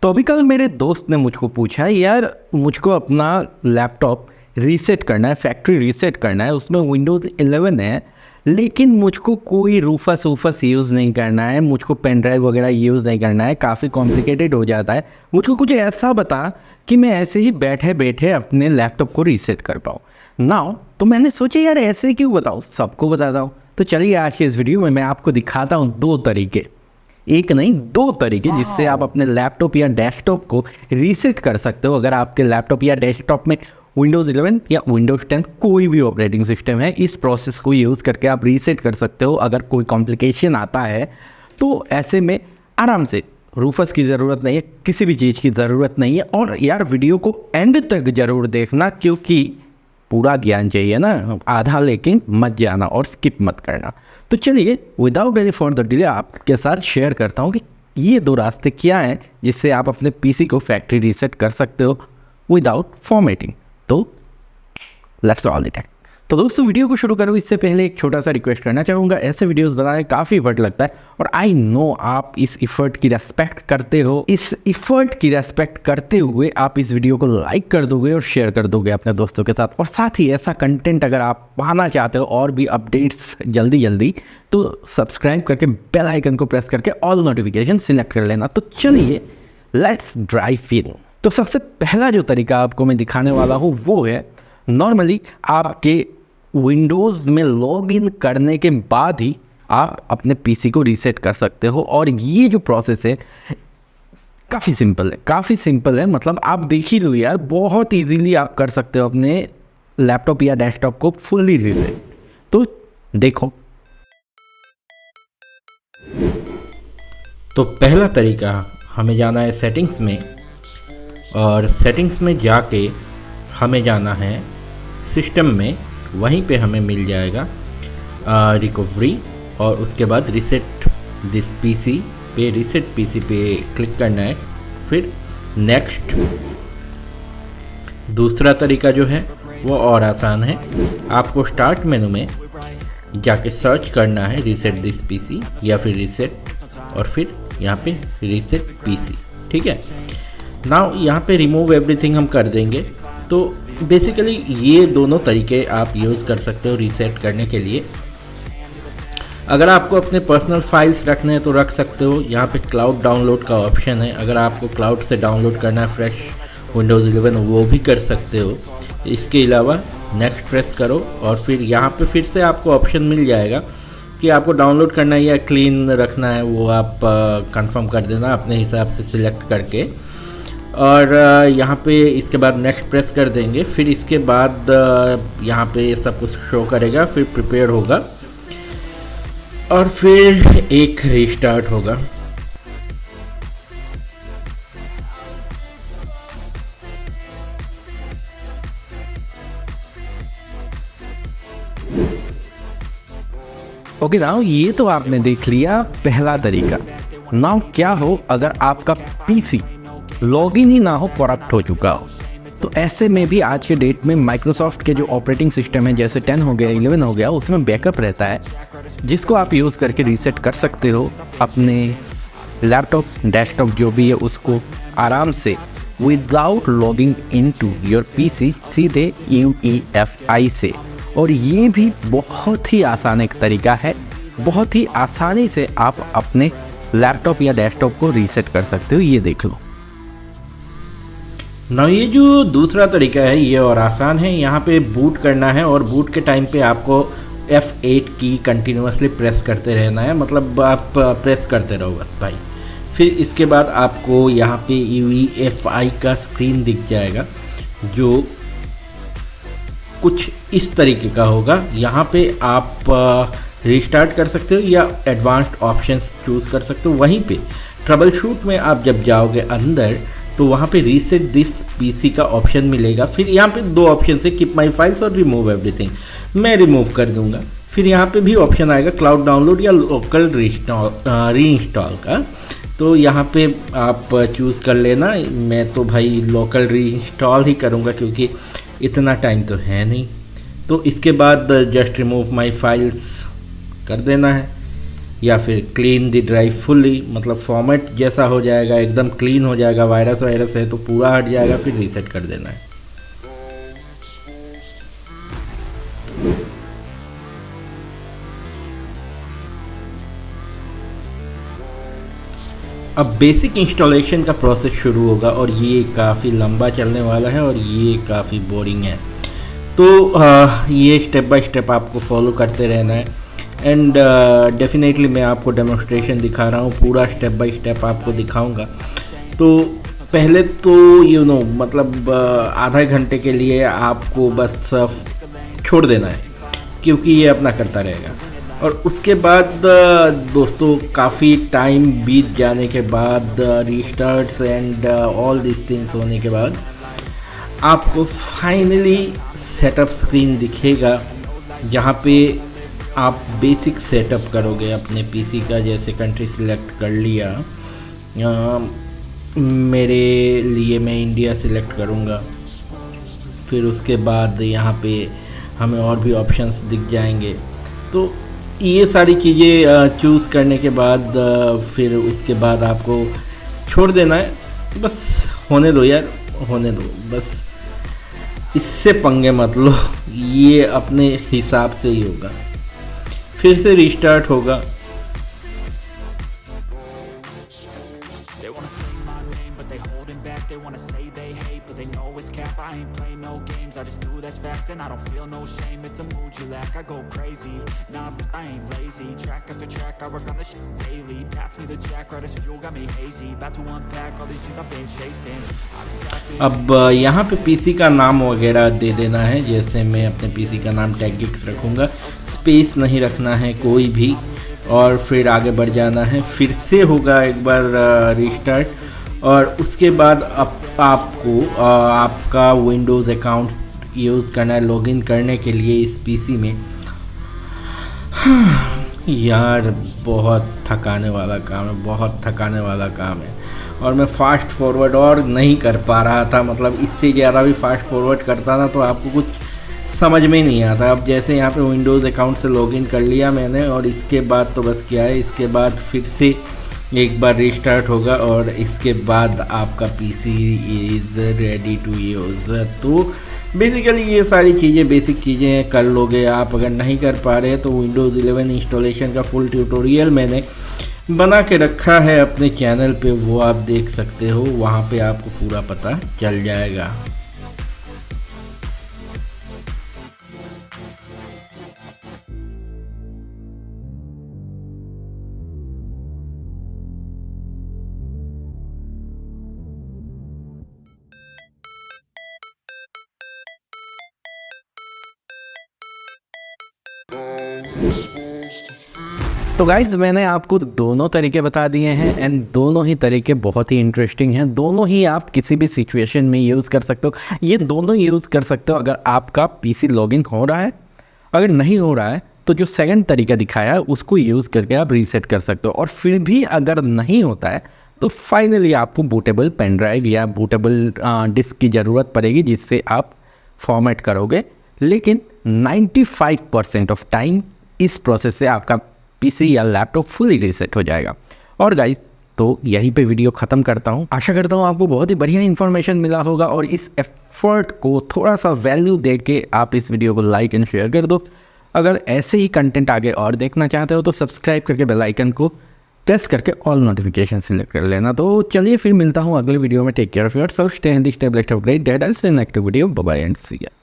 तो अभी कल मेरे दोस्त ने मुझको पूछा, यार मुझको अपना लैपटॉप रीसेट करना है, फैक्ट्री रीसेट करना है, उसमें विंडोज़ 11 है, लेकिन मुझको कोई रूफस वूफस यूज़ नहीं करना है, मुझको पेन ड्राइव वगैरह यूज़ नहीं करना है, काफ़ी कॉम्प्लिकेटेड हो जाता है। मुझको कुछ ऐसा बता कि मैं ऐसे ही बैठे बैठे अपने लैपटॉप को रीसेट कर पाऊँ नाउ। तो मैंने सोचा यार ऐसे क्यों बताऊँ, सबको बताता हूँ। तो चलिए आज के इस वीडियो में मैं आपको दिखाता हूँ दो तरीके, एक नहीं दो तरीके जिससे आप अपने लैपटॉप या डेस्कटॉप को रीसेट कर सकते हो। अगर आपके लैपटॉप या डेस्कटॉप में विंडोज़ 11 या विंडोज़ 10 कोई भी ऑपरेटिंग सिस्टम है, इस प्रोसेस को यूज़ करके आप रीसेट कर सकते हो। अगर कोई कॉम्प्लिकेशन आता है तो ऐसे में आराम से, रूफस की ज़रूरत नहीं है, किसी भी चीज़ की ज़रूरत नहीं है। और यार वीडियो को एंड तक ज़रूर देखना, क्योंकि पूरा ज्ञान चाहिए ना, आधा लेकिन मत जाना और स्किप मत करना। तो चलिए विदाउट एनी फर्दर डिले आपके साथ शेयर करता हूँ कि ये दो रास्ते क्या हैं जिससे आप अपने पीसी को फैक्ट्री रीसेट कर सकते हो विदाउट फॉर्मेटिंग। तो लेट्स ऑल इट। तो दोस्तों वीडियो को शुरू करूँ इससे पहले एक छोटा सा रिक्वेस्ट करना चाहूँगा। ऐसे वीडियोस बनाने काफ़ी एफर्ट लगता है और आई नो आप इस एफर्ट की रेस्पेक्ट करते हो। इस एफर्ट की रेस्पेक्ट करते हुए आप इस वीडियो को लाइक कर दोगे और शेयर कर दोगे अपने दोस्तों के साथ। और साथ ही ऐसा कंटेंट अगर आप पाना चाहते हो और भी अपडेट्स जल्दी जल्दी, तो सब्सक्राइब करके बेल आइकन को प्रेस करके ऑल नोटिफिकेशन सिलेक्ट कर लेना। तो चलिए लेट्स ड्राइव इन। तो सबसे पहला जो तरीका आपको मैं दिखाने वाला हूँ वो है, नॉर्मली आपके विंडोज़ में लॉगिन करने के बाद ही आप अपने पीसी को रीसेट कर सकते हो। और ये जो प्रोसेस है काफ़ी सिंपल है, मतलब आप देख ही लो यार, बहुत इजीली आप कर सकते हो अपने लैपटॉप या डेस्कटॉप को फुल्ली रीसेट। तो देखो, तो पहला तरीका, हमें जाना है सेटिंग्स में, और सेटिंग्स में जाके हमें जाना है सिस्टम में। वहीं पे हमें मिल जाएगा रिकवरी, और उसके बाद रीसेट दिस पीसी पे, रीसेट पीसी पे क्लिक करना है, फिर नेक्स्ट। दूसरा तरीका जो है वो और आसान है, आपको स्टार्ट मेनू में जाके सर्च करना है रीसेट दिस पीसी या फिर रीसेट, और फिर यहाँ पे रीसेट पीसी। ठीक है, नाउ यहाँ पे रिमूव एवरीथिंग हम कर देंगे। तो बेसिकली ये दोनों तरीके आप यूज़ कर सकते हो रीसेट करने के लिए। अगर आपको अपने पर्सनल फाइल्स रखने हैं तो रख सकते हो, यहाँ पे क्लाउड डाउनलोड का ऑप्शन है। अगर आपको क्लाउड से डाउनलोड करना है फ्रेश विंडोज़ 11, वो भी कर सकते हो। इसके अलावा नेक्स्ट प्रेस करो और फिर यहाँ पे फिर से आपको ऑप्शन मिल जाएगा कि आपको डाउनलोड करना है या क्लीन रखना है, वो आप कंफर्म कर देना अपने हिसाब से सिलेक्ट करके। और यहाँ पे इसके बाद नेक्स्ट प्रेस कर देंगे, फिर इसके बाद यहाँ पे सब कुछ शो करेगा, फिर प्रिपेयर होगा और फिर एक रीस्टार्ट होगा। ओके नाउ ये तो आपने देख लिया पहला तरीका। नाउ क्या हो अगर आपका पीसी लॉगिन ही ना हो, करप्ट हो चुका हो। तो ऐसे में भी आज के डेट में माइक्रोसॉफ्ट के जो ऑपरेटिंग सिस्टम है, जैसे 10 हो गया, 11 हो गया, उसमें बैकअप रहता है जिसको आप यूज़ करके रीसेट कर सकते हो अपने लैपटॉप डेस्कटॉप जो भी है उसको आराम से without logging into your PC, सीधे UEFI से। और ये भी बहुत ही आसान एक तरीका है, बहुत ही आसानी से आप अपने लैपटॉप या डेस्कटॉप को रीसेट कर सकते हो। ये देख लो ना, ये जो दूसरा तरीका है ये और आसान है। यहाँ पे बूट करना है और बूट के टाइम पे आपको F8 की कंटिन्यूसली प्रेस करते रहना है, मतलब आप प्रेस करते रहो बस भाई। फिर इसके बाद आपको यहाँ पे UEFI का स्क्रीन दिख जाएगा जो कुछ इस तरीके का होगा। यहाँ पे आप रीस्टार्ट कर सकते हो या एडवांस्ड ऑप्शंस चूज़ कर सकते हो। वहीं पे ट्रबल शूट में आप जब जाओगे अंदर तो वहाँ पे रीसेट दिस पीसी का ऑप्शन मिलेगा। फिर यहाँ पे दो ऑप्शन है, कीप माय फाइल्स और रिमूव एवरीथिंग। मैं रिमूव कर दूंगा। फिर यहाँ पे भी ऑप्शन आएगा क्लाउड डाउनलोड या लोकल रीइंस्टॉल का। तो यहाँ पे आप चूज़ कर लेना। मैं तो भाई लोकल रीइंस्टॉल ही करूँगा क्योंकि इतना टाइम तो है नहीं। तो इसके बाद जस्ट रिमूव माय फाइल्स कर देना है। या फिर क्लीन द ड्राइव फुल्ली, मतलब फॉर्मेट जैसा हो जाएगा, एकदम क्लीन हो जाएगा, वायरस है तो पूरा हट जाएगा, फिर रीसेट कर देना है। अब बेसिक इंस्टॉलेशन का प्रोसेस शुरू होगा और ये काफ़ी लंबा चलने वाला है और ये काफ़ी बोरिंग है, तो ये स्टेप बाय स्टेप आपको फॉलो करते रहना है। एंड डेफिनेटली मैं आपको डेमोन्स्ट्रेशन दिखा रहा हूँ, पूरा स्टेप बाय स्टेप आपको दिखाऊंगा। तो पहले तो मतलब आधा घंटे के लिए आपको बस छोड़ देना है, क्योंकि ये अपना करता रहेगा। और उसके बाद दोस्तों काफ़ी टाइम बीत जाने के बाद, रीस्टार्ट्स एंड ऑल दिस थिंग्स होने के बाद, आपको फाइनली सेटअप स्क्रीन दिखेगा, जहाँ पे आप बेसिक सेटअप करोगे अपने पीसी का। जैसे कंट्री सिलेक्ट कर लिया, मेरे लिए मैं इंडिया सिलेक्ट करूँगा। फिर उसके बाद यहाँ पे हमें और भी ऑप्शंस दिख जाएंगे। तो ये सारी चीज़ें चूज़ करने के बाद फिर उसके बाद आपको छोड़ देना है। बस होने दो यार, होने दो, बस इससे पंगे मत लो, ये अपने हिसाब से ही होगा। फिर से रिस्टार्ट होगा। अब यहाँ पे पीसी का नाम वगैरह दे देना है। जैसे मैं अपने पीसी का नाम टैगिक्स रखूँगा, स्पेस नहीं रखना है कोई भी, और फिर आगे बढ़ जाना है। फिर से होगा एक बार रिस्टार्ट, और उसके बाद आपको आपका विंडोज़ अकाउंट यूज़ करना है लॉगिन करने के लिए इस पीसी में। यार बहुत थकाने वाला काम है, बहुत थकाने वाला काम है। और मैं फास्ट फॉरवर्ड और नहीं कर पा रहा था, मतलब इससे ज़्यादा भी फास्ट फॉरवर्ड करता ना तो आपको कुछ समझ में ही नहीं आता। अब जैसे यहाँ पे विंडोज़ अकाउंट से लॉगिन कर लिया मैंने, और इसके बाद तो बस क्या है, इसके बाद फिर से एक बार रिस्टार्ट होगा और इसके बाद आपका PC is ready to use. तो बेसिकली ये सारी चीज़ें बेसिक चीज़ें कर लोगे आप। अगर नहीं कर पा रहे तो विंडोज़ 11 इंस्टॉलेशन का फुल ट्यूटोरियल मैंने बना के रखा है अपने चैनल पे, वो आप देख सकते हो, वहाँ पे आपको पूरा पता चल जाएगा। तो गाइज मैंने आपको दोनों तरीके बता दिए हैं, एंड दोनों ही तरीके बहुत ही इंटरेस्टिंग हैं। दोनों ही आप किसी भी सिचुएशन में यूज़ कर सकते हो। ये दोनों यूज़ कर सकते हो अगर आपका पीसी लॉगिन हो रहा है। अगर नहीं हो रहा है तो जो सेकंड तरीका दिखाया है उसको यूज़ करके आप रीसेट कर सकते हो। और फिर भी अगर नहीं होता है तो फाइनली आपको बूटेबल पेन ड्राइव या बूटेबल डिस्क की ज़रूरत पड़ेगी, जिससे आप फॉर्मेट करोगे। लेकिन 95% ऑफ टाइम इस प्रोसेस से आपका पीसी या लैपटॉप फुली रीसेट हो जाएगा। और गाइस तो यहीं पे वीडियो ख़त्म करता हूँ। आशा करता हूँ आपको बहुत ही बढ़िया इन्फॉर्मेशन मिला होगा, और इस एफर्ट को थोड़ा सा वैल्यू दे के आप इस वीडियो को लाइक एंड शेयर कर दो। अगर ऐसे ही कंटेंट आगे और देखना चाहते हो तो सब्सक्राइब करके बेल आइकन को प्रेस करके ऑल नोटिफिकेशन सिलेक्ट कर लेना। तो चलिए फिर मिलता हूँ अगले वीडियो में। Take care of yourself, stay healthy, stay blessed, have a great day. I will see you in next video. Bye bye and see you.